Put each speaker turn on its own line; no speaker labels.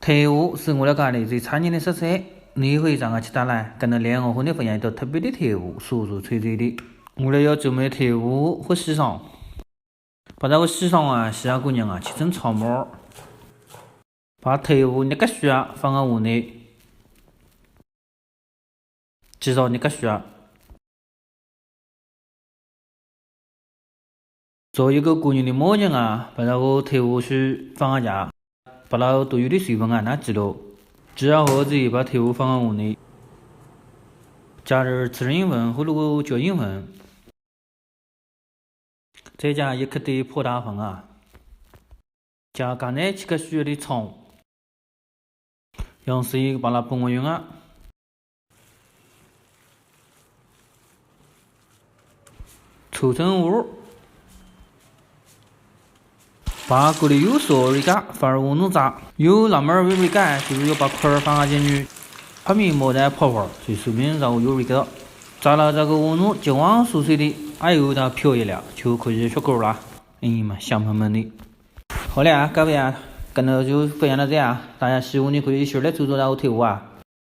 特务是我了解的最常见的手车，你可以上下去打来，跟着2个和你分享一道特别的特务，速速脆脆的。我这要专门的特务很时尚，把这个时尚啊，西安姑娘啊，切成长毛，把特务那个需要放在屋内，介绍那个需要。作为一个姑娘的模样啊，把那个特务须放在家。把那多余的水分啊拿挤了，挤了后子把特务放在屋内，加点吃人粉和那个椒盐粉，再加1克的破大粉啊，加刚才切个需要的葱，用水把它拌匀啊，搓成糊。把锅里有烧一个，放入温中炸，有那么微微改，就是要把块放下进去，表面莫再泡泡，就说明肉有味道。炸了这个温度金黄酥脆的，还有它飘一了，就可以出锅了。嘛，香喷喷的。好了啊，各位啊，跟着就分享到这啊，大家喜欢的可以一起来做做这个特务啊。